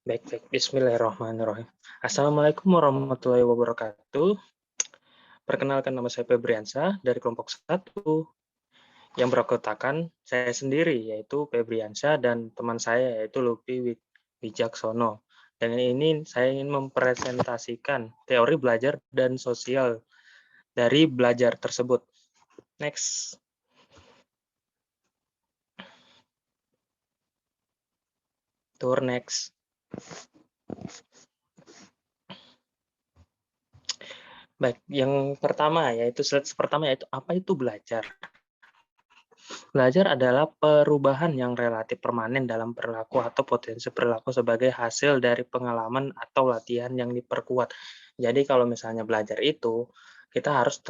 Baik, baik. Bismillahirrahmanirrahim. Assalamualaikum warahmatullahi wabarakatuh. Perkenalkan nama saya Febriansyah dari kelompok 1 yang beranggotakan saya sendiri yaitu Febriansyah dan teman saya yaitu Lutfi Wijaksono. Dan ini saya ingin mempresentasikan teori belajar dan sosial dari belajar tersebut. Next. Tour next. Baik, yang pertama yaitu slide pertama yaitu apa itu belajar? Belajar adalah perubahan yang relatif permanen dalam perilaku atau potensi perilaku sebagai hasil dari pengalaman atau latihan yang diperkuat. Jadi kalau misalnya belajar itu, kita harus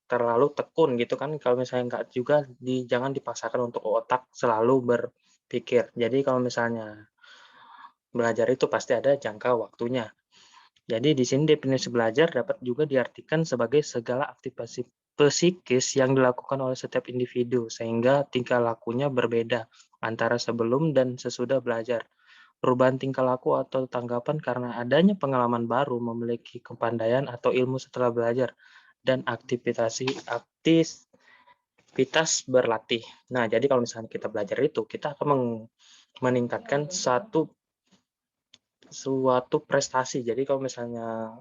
terlalu tekun gitu kan, kalau misalnya enggak juga jangan dipaksakan untuk otak selalu berpikir. Jadi kalau misalnya belajar itu pasti ada jangka waktunya. Jadi di sini definisi belajar dapat juga diartikan sebagai segala aktivasi psikis yang dilakukan oleh setiap individu sehingga tingkah lakunya berbeda antara sebelum dan sesudah belajar. Perubahan tingkah laku atau tanggapan karena adanya pengalaman baru, memiliki kepandaian atau ilmu setelah belajar, dan aktivitas berlatih. Nah, jadi kalau misalnya kita belajar itu, kita akan meningkatkan suatu prestasi. Jadi kalau misalnya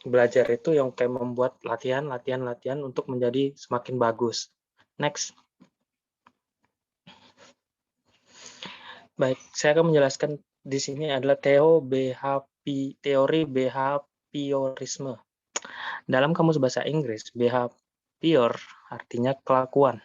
belajar itu yang kayak membuat latihan untuk menjadi semakin bagus. Next. Baik, saya akan menjelaskan di sini adalah teori behaviorisme. Dalam kamus bahasa Inggris, behavior artinya kelakuan,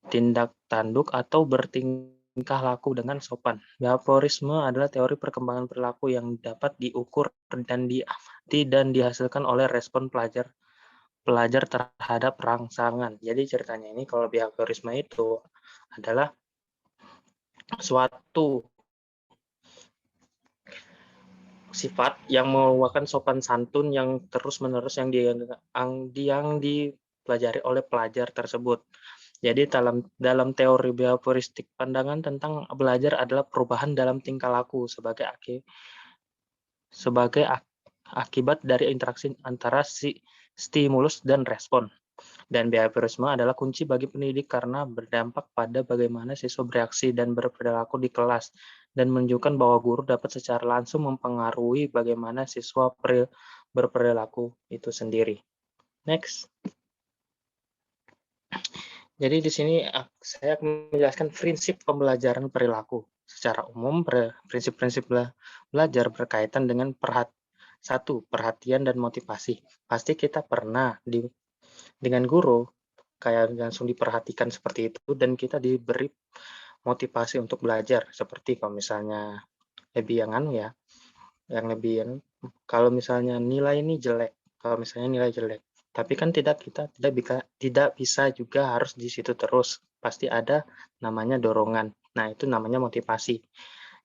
tindak tanduk atau bertingkah laku dengan sopan. Behaviorisme adalah teori perkembangan perilaku yang dapat diukur dan diamati dan dihasilkan oleh respon pelajar terhadap rangsangan. Jadi ceritanya ini kalau behaviorisme itu adalah suatu sifat yang merupakan sopan santun yang terus-menerus yang dipelajari oleh pelajar tersebut. Jadi dalam teori behavioristik, pandangan tentang belajar adalah perubahan dalam tingkah laku sebagai akibat dari interaksi antara stimulus dan respon. Dan behaviorisme adalah kunci bagi pendidik karena berdampak pada bagaimana siswa bereaksi dan berperilaku di kelas, dan menunjukkan bahwa guru dapat secara langsung mempengaruhi bagaimana siswa berperilaku itu sendiri. Next. Jadi di sini saya akan menjelaskan prinsip pembelajaran perilaku. Secara umum, prinsip-prinsip belajar berkaitan dengan perhatian dan motivasi. Pasti kita pernah dengan guru kayak langsung diperhatikan seperti itu dan kita diberi motivasi untuk belajar seperti kalau misalnya kalau misalnya nilai ini jelek, kalau misalnya nilai jelek, tapi kan kita tidak bisa juga harus di situ terus, pasti ada namanya dorongan. Nah, itu namanya motivasi.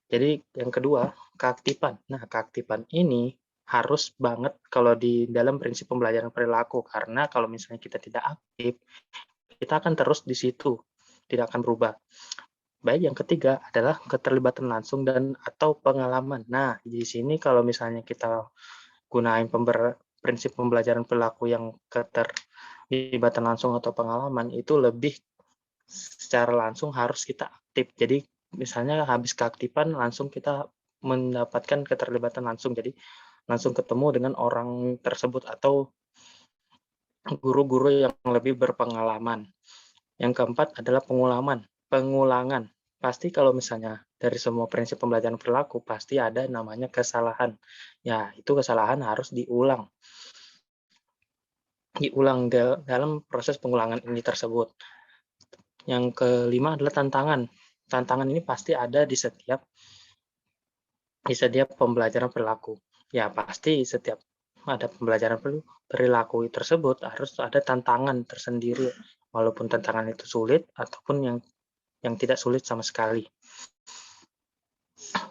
Jadi yang kedua, keaktifan. Nah, keaktifan ini harus banget kalau di dalam prinsip pembelajaran perilaku, karena kalau misalnya kita tidak aktif, kita akan terus di situ, tidak akan berubah. Baik, yang ketiga adalah keterlibatan langsung dan atau pengalaman. Nah, di sini kalau misalnya kita gunain prinsip pembelajaran perilaku yang keterlibatan langsung atau pengalaman, itu lebih secara langsung harus kita aktif. Jadi, misalnya habis keaktifan langsung kita mendapatkan keterlibatan langsung. Jadi, langsung ketemu dengan orang tersebut atau guru-guru yang lebih berpengalaman. Yang keempat adalah pengulangan. Pasti kalau misalnya dari semua prinsip pembelajaran perilaku, pasti ada namanya kesalahan. Ya, itu kesalahan harus diulang dalam proses pengulangan ini tersebut. Yang kelima adalah tantangan. Tantangan ini pasti ada di setiap pembelajaran perilaku. Ya, pasti setiap ada pembelajaran perilaku tersebut harus ada tantangan tersendiri, walaupun tantangan itu sulit ataupun yang tidak sulit sama sekali.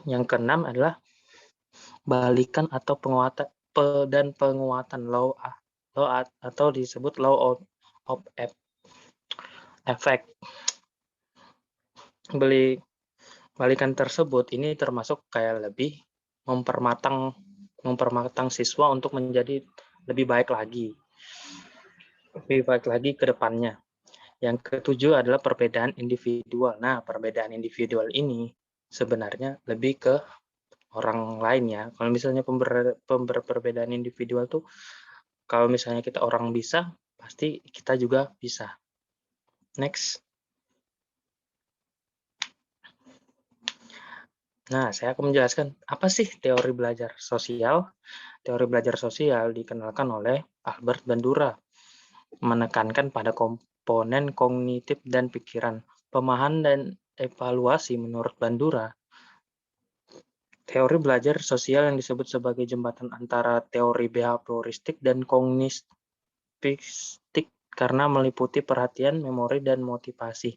Yang keenam adalah balikan atau penguatan law atau disebut law of effect. Balikan tersebut ini termasuk kayak lebih mempermatang siswa untuk menjadi lebih baik lagi ke depannya. Yang ketujuh adalah perbedaan individual. Nah, perbedaan individual ini sebenarnya lebih ke orang lain ya. Kalau misalnya perbedaan individual tuh, kalau misalnya kita orang bisa, pasti kita juga bisa. Next. Nah, saya akan menjelaskan apa sih teori belajar sosial. Teori belajar sosial dikenalkan oleh Albert Bandura, menekankan pada komponen kognitif dan pikiran. Pemahaman dan evaluasi menurut Bandura, teori belajar sosial yang disebut sebagai jembatan antara teori behavioristik dan kognitistik karena meliputi perhatian, memori, dan motivasi.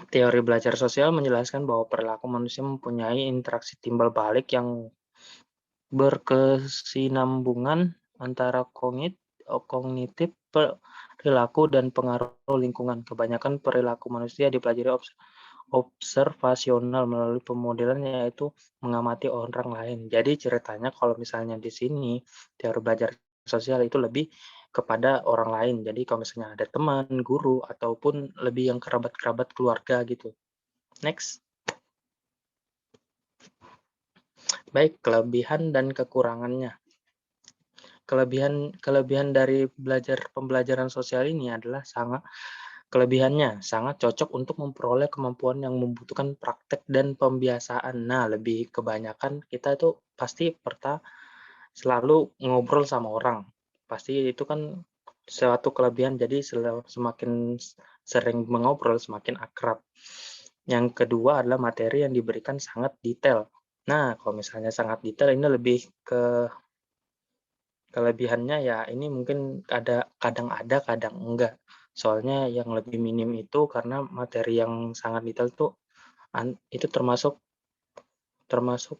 Teori belajar sosial menjelaskan bahwa perilaku manusia mempunyai interaksi timbal balik yang berkesinambungan antara kognitif, perilaku, dan pengaruh lingkungan. Kebanyakan perilaku manusia dipelajari observasional melalui pemodelan, yaitu mengamati orang lain. Jadi ceritanya kalau misalnya di sini teori belajar sosial itu lebih kepada orang lain. Jadi kalau misalnya ada teman, guru, ataupun lebih yang kerabat-kerabat keluarga gitu. Next. Baik, kelebihan dan kekurangannya. Kelebihan dari pembelajaran sosial ini adalah kelebihannya sangat cocok untuk memperoleh kemampuan yang membutuhkan praktek dan pembiasaan. Nah, lebih kebanyakan kita itu pasti selalu ngobrol sama orang. Pasti itu kan suatu kelebihan, jadi semakin sering mengobrol, semakin akrab. Yang kedua adalah materi yang diberikan sangat detail. Nah, kalau misalnya sangat detail, ini lebih ke kelebihannya ya ini mungkin kadang ada, kadang enggak. Soalnya yang lebih minim itu karena materi yang sangat detail tuh itu termasuk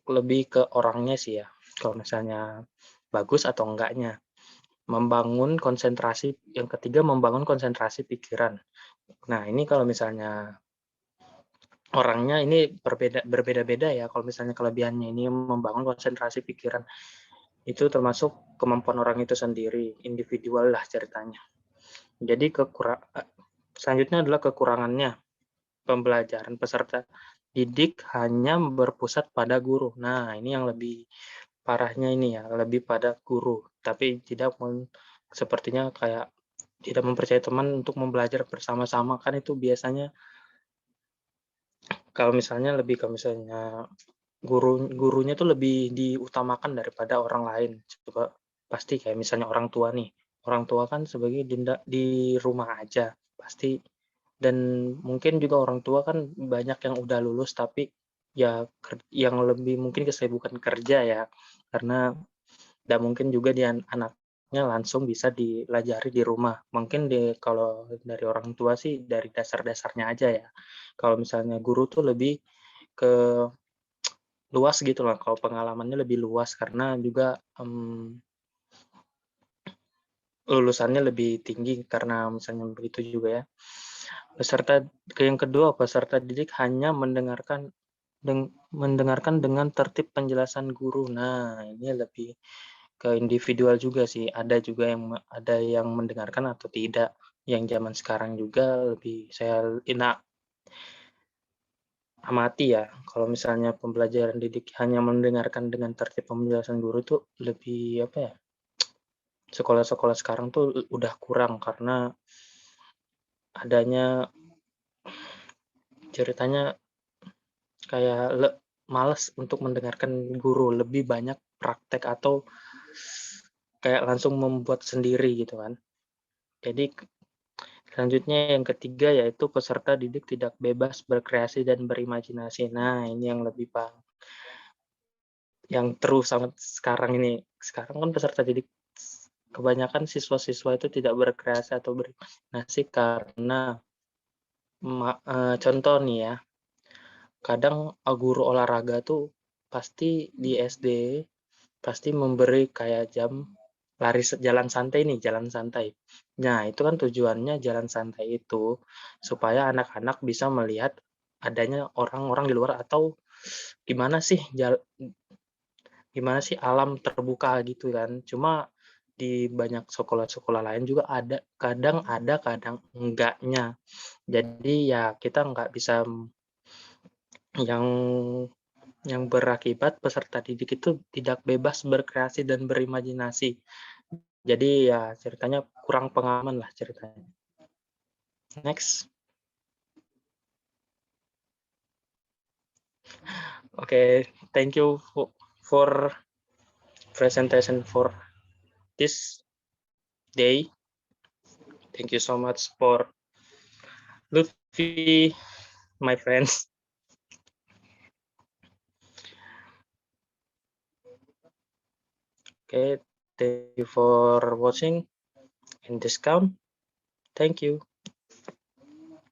lebih ke orangnya sih ya, kalau misalnya bagus atau enggaknya. Yang ketiga membangun konsentrasi pikiran. Nah, ini kalau misalnya orangnya ini berbeda-beda ya, kalau misalnya kelebihannya ini membangun konsentrasi pikiran. Itu termasuk kemampuan orang itu sendiri, individual lah ceritanya. Jadi selanjutnya adalah kekurangannya. Pembelajaran peserta didik hanya berpusat pada guru. Nah, ini yang lebih parahnya ini ya, lebih pada guru. Tapi sepertinya kayak tidak mempercayai teman untuk membelajar bersama-sama. Kan itu biasanya kalau misalnya gurunya tuh lebih diutamakan daripada orang lain. Coba pasti kayak misalnya orang tua nih. Orang tua kan sebagai di rumah aja pasti, dan mungkin juga orang tua kan banyak yang udah lulus tapi ya yang lebih mungkin kesibukan kerja ya. Karena tidak mungkin juga anaknya langsung bisa dilajari di rumah. Mungkin kalau dari orang tua sih dari dasar-dasarnya aja ya. Kalau misalnya guru tuh lebih ke luas gitu lah, kalau pengalamannya lebih luas karena juga lulusannya lebih tinggi karena misalnya begitu juga ya. Yang kedua, peserta didik hanya mendengarkan dengan tertib penjelasan guru. Nah, ini lebih ke individual juga sih. Ada yang mendengarkan atau tidak. Yang zaman sekarang juga lebih saya amati ya, kalau misalnya pembelajaran didik hanya mendengarkan dengan tertib penjelasan guru itu lebih apa ya, sekolah-sekolah sekarang tuh udah kurang karena adanya ceritanya kayak males untuk mendengarkan guru, lebih banyak praktek atau kayak langsung membuat sendiri gitu kan. Jadi selanjutnya yang ketiga yaitu peserta didik tidak bebas berkreasi dan berimajinasi. Nah, ini yang lebih yang terus sangat sekarang ini. Sekarang kan peserta didik kebanyakan siswa-siswa itu tidak berkreasi atau berimajinasi karena contoh nih ya, kadang guru olahraga tuh pasti di SD pasti memberi kayak jam jalan santai nih, jalan santai. Nah, itu kan tujuannya jalan santai itu supaya anak-anak bisa melihat adanya orang-orang di luar atau gimana sih gimana sih alam terbuka gitu kan. Cuma di banyak sekolah-sekolah lain juga ada, kadang enggaknya. Jadi ya kita nggak bisa yang berakibat peserta didik itu tidak bebas berkreasi dan berimajinasi. Jadi ya ceritanya kurang pengalaman lah ceritanya. Next. Okay, thank you for presentation for this day. Thank you so much for Lutfi, my friends. Okay, thank you for watching in discount. Thank you.